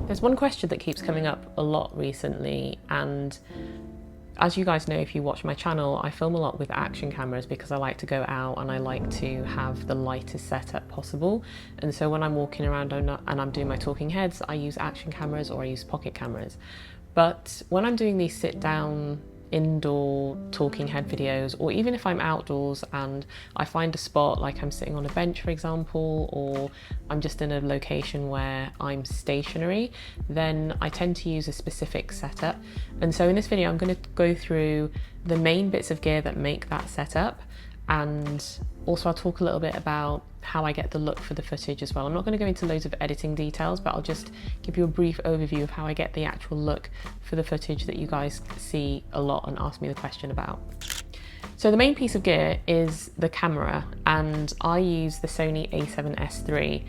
There's one question that keeps coming up a lot recently, and as you guys know, if you watch my channel, I film a lot with action cameras because I like to go out and I like to have the lightest setup possible. And so when I'm walking around and I'm doing my talking heads, I use action cameras or I use pocket cameras. But when I'm doing these sit down indoor talking head videos, or even if I'm outdoors and I find a spot, like I'm sitting on a bench for example, or I'm just in a location where I'm stationary, then I tend to use a specific setup. And so in this video I'm going to go through the main bits of gear that make that setup, and also I'll talk a little bit about how I get the look for the footage as well. I'm not going to go into loads of editing details, but I'll just give you a brief overview of how I get the actual look for the footage that you guys see a lot and ask me the question about. So the main piece of gear is the camera, and I use the Sony a7S III.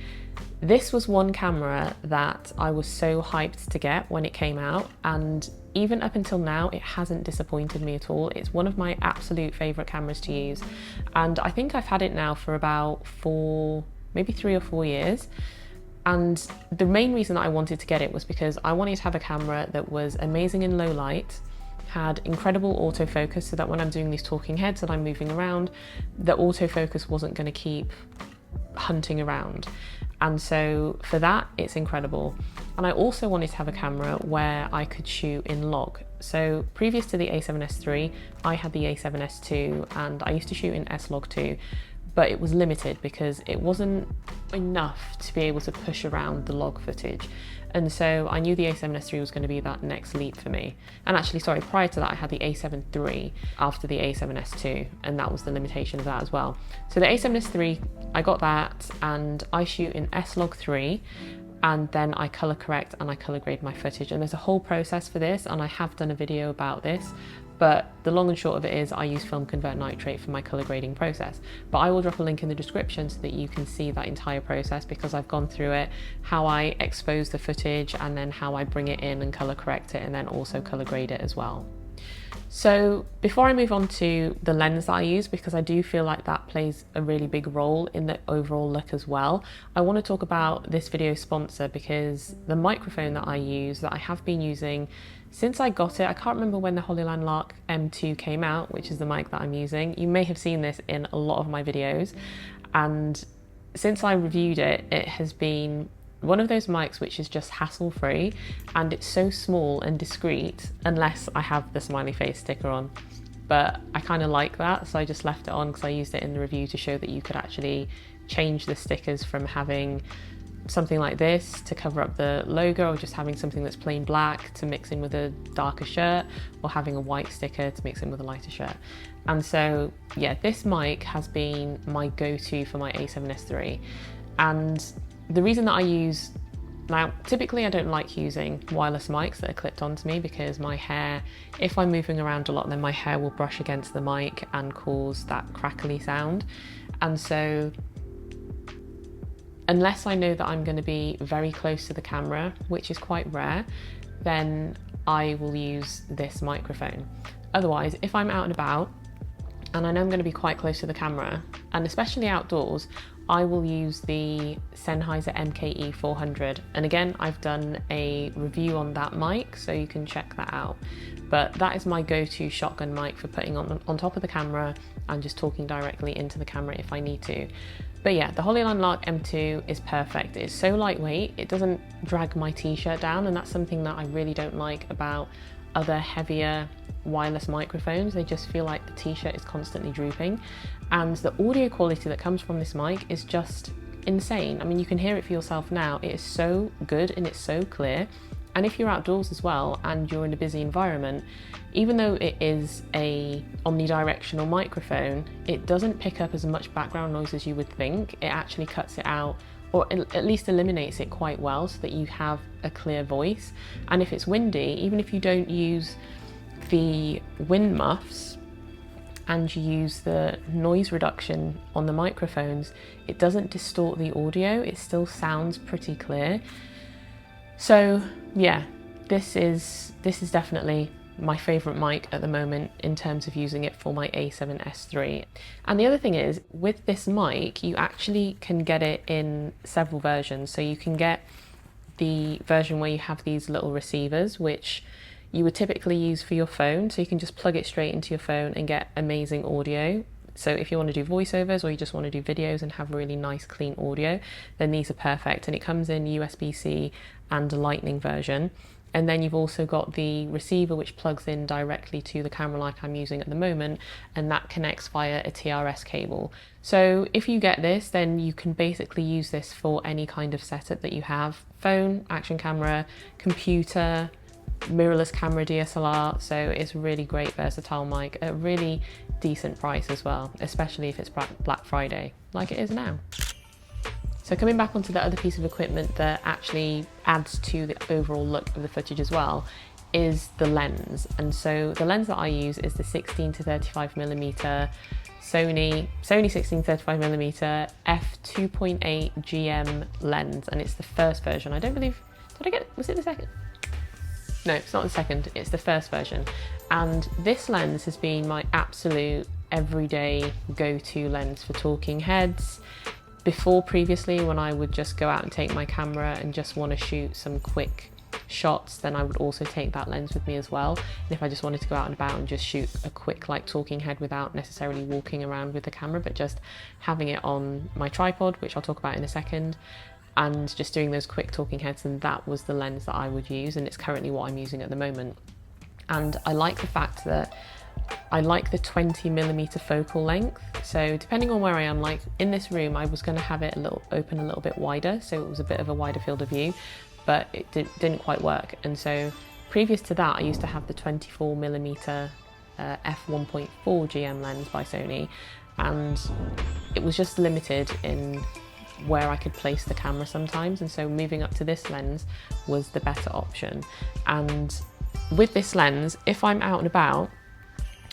This was one camera that I was so hyped to get when it came out, and even up until now it hasn't disappointed me at all. It's one of my absolute favourite cameras to use, and I think I've had it now for about maybe 3 or 4 years. And the main reason that I wanted to get it was because I wanted to have a camera that was amazing in low light, had incredible autofocus so that when I'm doing these talking heads and I'm moving around, the autofocus wasn't going to keep hunting around. And so for that, it's incredible. And I also wanted to have a camera where I could shoot in log. So previous to the a7S III, I had the a7S II, and I used to shoot in S-Log2, but it was limited because it wasn't enough to be able to push around the log footage. And so I knew the a7S III was going to be that next leap for me. And actually, sorry, prior to that I had the a7 III after the a7S II, and that was the limitation of that as well. So the a7S III, I got that, and I shoot in S-Log3, and then I color correct and I color grade my footage. And there's a whole process for this, and I have done a video about this. But the long and short of it is I use film convert nitrate for my color grading process. But I will drop a link in the description so that you can see that entire process, because I've gone through it, how I expose the footage and then how I bring it in and color correct it and then also color grade it as well. So before I move on to the lens that I use, because I do feel like that plays a really big role in the overall look as well, I want to talk about this video sponsor, because the microphone that I use, that I have been using since I got it, I can't remember when the Hollyland Lark M2 came out, which is the mic that I'm using. You may have seen this in a lot of my videos, and since I reviewed it, it has been one of those mics which is just hassle-free, and it's so small and discreet unless I have the smiley face sticker on. But I kind of like that, so I just left it on because I used it in the review to show that you could actually change the stickers from having something like this to cover up the logo, or just having something that's plain black to mix in with a darker shirt, or having a white sticker to mix in with a lighter shirt. And so yeah, this mic has been my go-to for my a7S III. And the reason that I use, now typically I don't like using wireless mics that are clipped onto me, because my hair, if I'm moving around a lot, then my hair will brush against the mic and cause that crackly sound. And so unless I know that I'm going to be very close to the camera, which is quite rare, then I will use this microphone. Otherwise, if I'm out and about and I know I'm going to be quite close to the camera, and especially outdoors, I will use the Sennheiser MKE 400. And again, I've done a review on that mic, so you can check that out. But that is my go-to shotgun mic for putting on top of the camera and just talking directly into the camera if I need to. But yeah, the Hollyland Lark M2 is perfect. It's so lightweight, it doesn't drag my t-shirt down, and that's something that I really don't like about other heavier wireless microphones. They just feel like the t-shirt is constantly drooping. And the audio quality that comes from this mic is just insane. I mean, you can hear it for yourself now. It is so good and it's so clear. And if you're outdoors as well and you're in a busy environment, even though it is a omnidirectional microphone, it doesn't pick up as much background noise as you would think. It actually cuts it out, or at least eliminates it quite well, so that you have a clear voice. And if it's windy, even if you don't use the wind muffs and you use the noise reduction on the microphones, it doesn't distort the audio. It still sounds pretty clear. So yeah, this is definitely my favorite mic at the moment in terms of using it for my a7S III. And the other thing is, with this mic, you actually can get it in several versions. So you can get the version where you have these little receivers, which you would typically use for your phone. So you can just plug it straight into your phone and get amazing audio. So if you want to do voiceovers or you just want to do videos and have really nice clean audio, then these are perfect. And it comes in USB-C and a Lightning version. And then you've also got the receiver which plugs in directly to the camera like I'm using at the moment, and that connects via a TRS cable. So if you get this, then you can basically use this for any kind of setup that you have: phone, action camera, computer, mirrorless camera, DSLR. So it's a really great versatile mic at a really decent price as well, especially if it's Black Friday like it is now. So coming back onto the other piece of equipment that actually adds to the overall look of the footage as well is the lens. And so the lens that I use is the 16 to 35mm Sony 16 to 35mm f2.8 GM lens, and it's the first version. I don't believe, was it the second? No, it's not the second, it's the first version. And this lens has been my absolute everyday go-to lens for talking heads. Previously, when I would just go out and take my camera and just want to shoot some quick shots, then I would also take that lens with me as well. And if I just wanted to go out and about and just shoot a quick like talking head without necessarily walking around with the camera, but just having it on my tripod, which I'll talk about in a second, and just doing those quick talking heads, and that was the lens that I would use, and it's currently what I'm using at the moment. And I like the fact that I like the 20mm focal length. So depending on where I am, like in this room, I was going to have it open a little bit wider, so it was a bit of a wider field of view, but it didn't quite work. And so previous to that, I used to have the 24mm f1.4 GM lens by Sony, and it was just limited in where I could place the camera sometimes. And so moving up to this lens was the better option. And with this lens, if I'm out and about,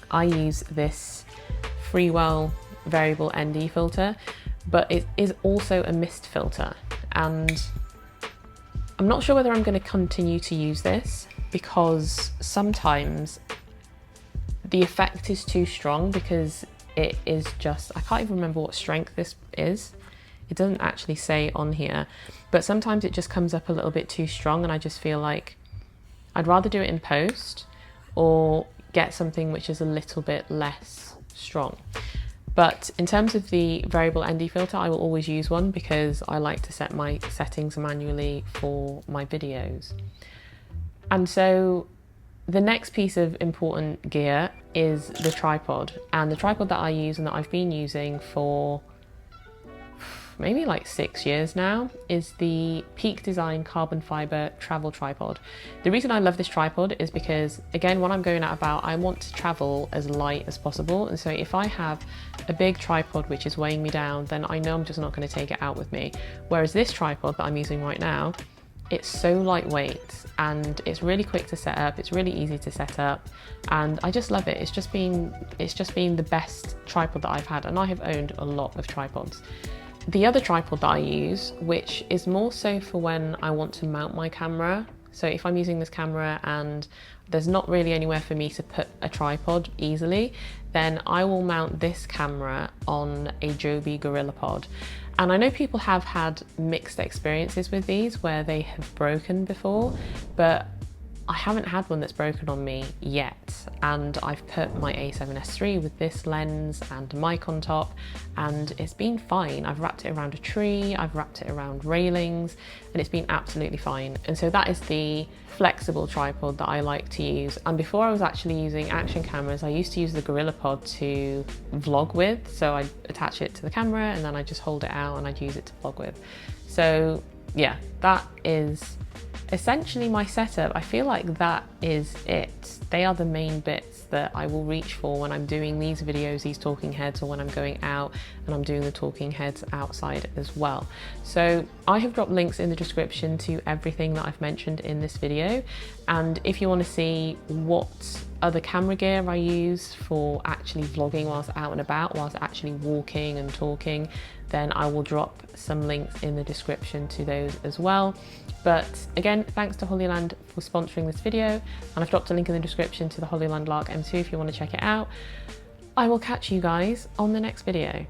I use this Freewell variable ND filter, but it is also a mist filter. And I'm not sure whether I'm going to continue to use this, because sometimes the effect is too strong, because it is just, I can't even remember what strength this is. It doesn't actually say on here, but sometimes it just comes up a little bit too strong, and I just feel like I'd rather do it in post or get something which is a little bit less strong. But in terms of the variable ND filter, I will always use one because I like to set my settings manually for my videos. And so the next piece of important gear is the tripod. And the tripod that I use and that I've been using for maybe like 6 years now is the Peak Design carbon fiber travel tripod. The reason I love this tripod is because, again, when I'm going out about, I want to travel as light as possible. And so if I have a big tripod which is weighing me down, then I know I'm just not going to take it out with me. Whereas this tripod that I'm using right now, it's so lightweight and it's really quick to set up. It's really easy to set up, and I just love it. It's just been the best tripod that I've had, and I have owned a lot of tripods. The other tripod that I use, which is more so for when I want to mount my camera. So if I'm using this camera and there's not really anywhere for me to put a tripod easily, then I will mount this camera on a Joby GorillaPod. And I know people have had mixed experiences with these where they have broken before, but I haven't had one that's broken on me yet. And I've put my A7S III with this lens and mic on top, and it's been fine. I've wrapped it around a tree, I've wrapped it around railings, and it's been absolutely fine. And so that is the flexible tripod that I like to use. And before I was actually using action cameras, I used to use the GorillaPod to vlog with. So I'd attach it to the camera and then I'd just hold it out and I'd use it to vlog with. So yeah, that is essentially my setup. I feel like that is it. They are the main bits that I will reach for when I'm doing these videos, these talking heads, or when I'm going out and I'm doing the talking heads outside as well. So I have dropped links in the description to everything that I've mentioned in this video. And if you want to see what other camera gear I use for actually vlogging whilst out and about, whilst actually walking and talking, then I will drop some links in the description to those as well. But again, thanks to Hollyland for sponsoring this video, and I've dropped a link in the description to the Hollyland Lark M2 if you want to check it out. I will catch you guys on the next video.